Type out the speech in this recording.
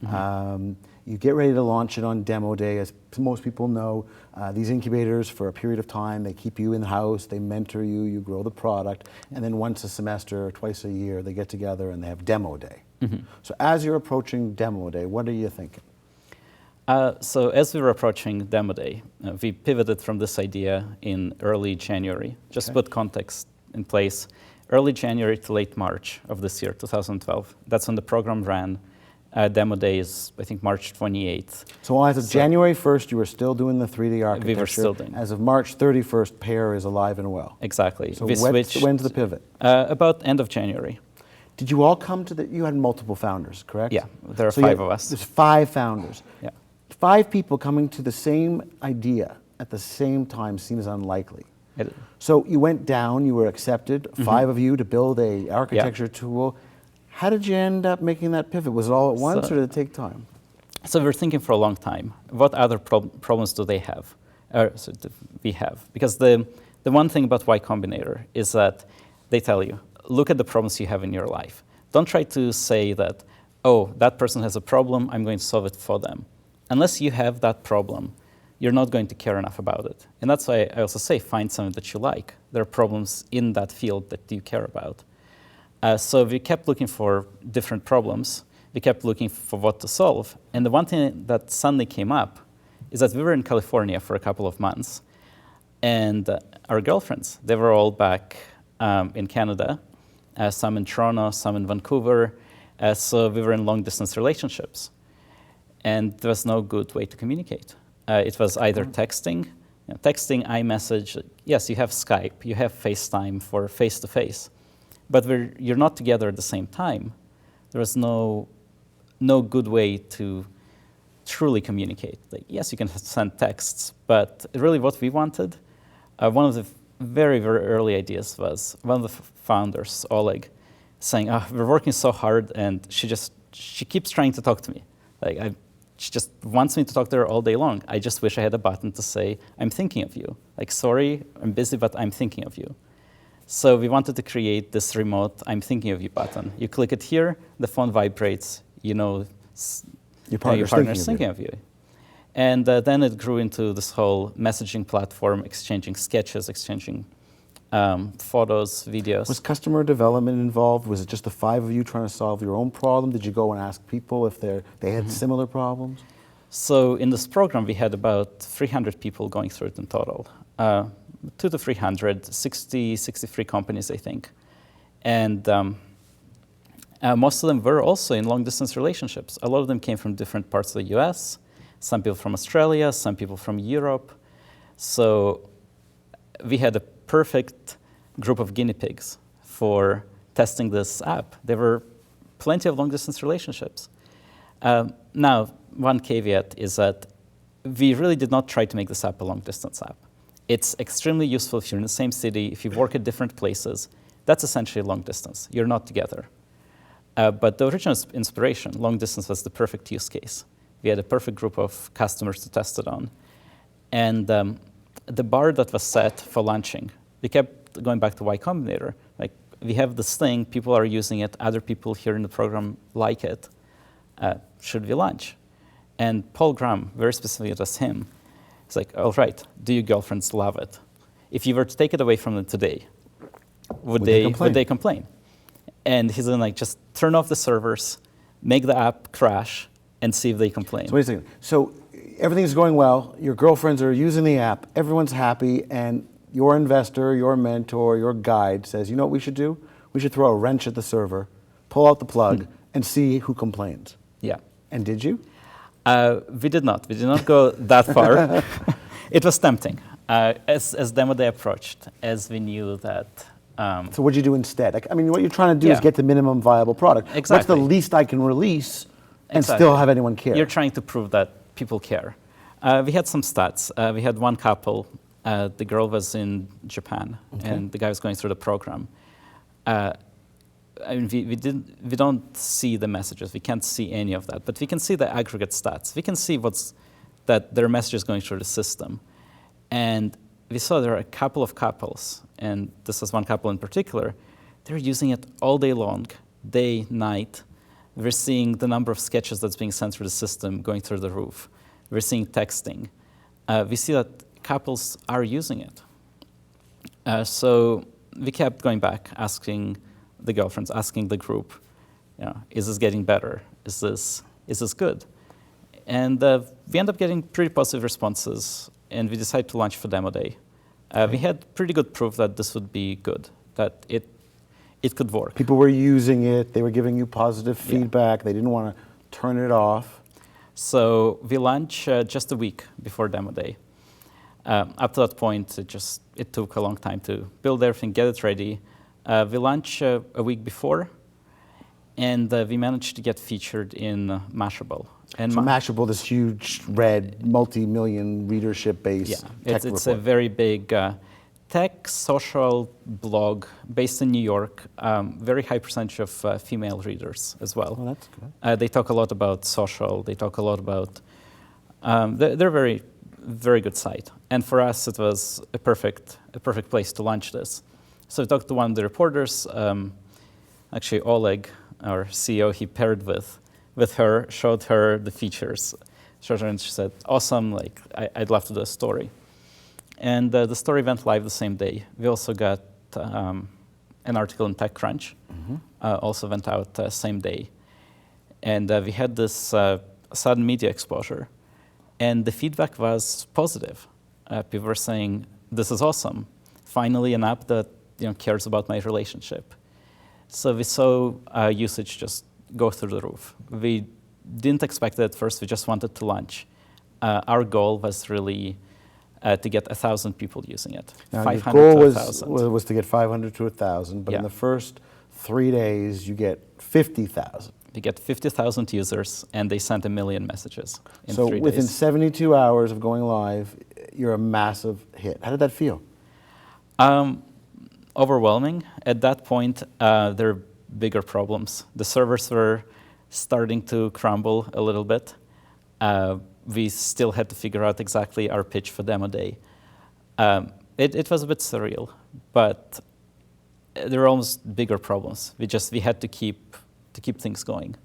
You get ready to launch it on demo day. As most people know, these incubators, for a period of time, they keep you in the house, they mentor you, you grow the product, and then once a semester or twice a year, they get together and they have demo day. So as you're approaching demo day, what are you thinking? So as we were approaching demo day, we pivoted from this idea in early January. Just to put context in place, early January to late March of this year, 2012. That's when the program ran. Demo day is, I think, March 28th. So as of January 1st, you were still doing the 3D architecture. We were still doing. As of March 31st, Pear is alive and well. Exactly. So we switched, when's the pivot? About end of January. Did you all come to you had multiple founders, correct? Yeah, there are 5 of us. There's 5 founders. Yeah. 5 people coming to the same idea at the same time seems unlikely. So you went down, you were accepted, 5 of you to build a architecture tool. How did you end up making that pivot? Was it all at once or did it take time? So we were thinking for a long time, what other problems do they have? We have. Because the one thing about Y Combinator is that they tell you, look at the problems you have in your life. Don't try to say that, oh, that person has a problem, I'm going to solve it for them. Unless you have that problem, you're not going to care enough about it. And that's why I also say, find something that you like. There are problems in that field that you care about. So we kept looking for different problems. We kept looking for what to solve. And the one thing that suddenly came up is that we were in California for a couple of months. And our girlfriends, they were all back in Canada, some in Toronto, some in Vancouver. So we were in long-distance relationships. And there was no good way to communicate. It was either texting, iMessage. Yes, you have Skype, you have FaceTime for face-to-face. But you're not together at the same time. There was no good way to truly communicate. Like, yes, you can send texts, but really what we wanted, one of the very, very early ideas was one of the founders, Oleg, saying, oh, we're working so hard, and she keeps trying to talk to me. Like, she just wants me to talk to her all day long. I just wish I had a button to say, I'm thinking of you. Like, sorry, I'm busy, but I'm thinking of you. So we wanted to create this remote I'm thinking of you button. You click it here, the phone vibrates, you know your partner's thinking of you. And then it grew into this whole messaging platform, exchanging sketches, exchanging photos, videos. Was customer development involved? Was it just the 5 of you trying to solve your own problem? Did you go and ask people if they had similar problems? So in this program, we had about 300 people going through it in total. 200 to 300, 63 companies, I think. And most of them were also in long-distance relationships. A lot of them came from different parts of the US, some people from Australia, some people from Europe. So we had a perfect group of guinea pigs for testing this app. There were plenty of long-distance relationships. Now, one caveat is that we really did not try to make this app a long-distance app. It's extremely useful if you're in the same city, if you work at different places. That's essentially long distance. You're not together. But the original inspiration, long distance, was the perfect use case. We had a perfect group of customers to test it on. And the bar that was set for launching, we kept going back to Y Combinator. Like, we have this thing, people are using it, other people here in the program like it. Should we launch? And Paul Graham, very specifically, it was him. It's like, all right, do your girlfriends love it? If you were to take it away from them today, would they complain? And he's like, just turn off the servers, make the app crash, and see if they complain. So wait a second. So everything's going well, your girlfriends are using the app, everyone's happy, and your investor, your mentor, your guide says, you know what we should do? We should throw a wrench at the server, pull out the plug, and see who complains. Yeah. And did you? We did not. We did not go that far. It was tempting. As demo day approached, as we knew that... so what did you do instead? Like, I mean, what you're trying to do is get the minimum viable product. Exactly. What's the least I can release and still have anyone care? You're trying to prove that people care. We had some stats. We had one couple. The girl was in Japan, and the guy was going through the program. I mean, we don't see the messages. We can't see any of that, but we can see the aggregate stats. We can see that there are messages going through the system. And we saw there are a couple of couples, and this was one couple in particular. They're using it all day long, day, night, We're seeing the number of sketches that's being sent through the system going through the roof. We're seeing texting. We see that couples are using it. So we kept going back, asking the girlfriends, asking the group, is this getting better? Is this good? And we end up getting pretty positive responses, and we decided to launch for Demo Day. We had pretty good proof that this would be good, that it could work. People were using it. They were giving you positive feedback. They didn't want to turn it off. So we launched just a week before Demo Day. Up to that point, it took a long time to build everything, get it ready. We launched a week before, and we managed to get featured in Mashable. And So Mashable, this huge, red, multi-million readership base tech it's a report. very big tech social blog based in New York. Very high percentage of female readers as well. Oh, that's good. They talk a lot about social. They talk a lot about. They're a very, very good site. And for us, it was a perfect place to launch this. So we talked to one of the reporters. Actually, Oleg, our CEO, he paired with her, showed her the features, showed her, and she said, "Awesome! Like I'd love to do a story." And the story went live the same day. We also got an article in TechCrunch, also went out same day. And we had this sudden media exposure. And the feedback was positive. People were saying, this is awesome. Finally, an app that cares about my relationship. So we saw usage just go through the roof. We didn't expect it at first. We just wanted to launch. Our goal was really to get 1,000 people using it. Now, 500 your goal to 1,000. was to get 500 to 1,000, but in Yeah. the first 3 days, you get 50,000. We get 50,000 users, and they sent 1 million messages in So 3 within days. 72 hours of going live, you're a massive hit. How did that feel? Overwhelming. At that point, there are bigger problems. The servers were starting to crumble a little bit. We still had to figure out exactly our pitch for Demo Day. It was a bit surreal, but there were almost bigger problems. We had to keep things going.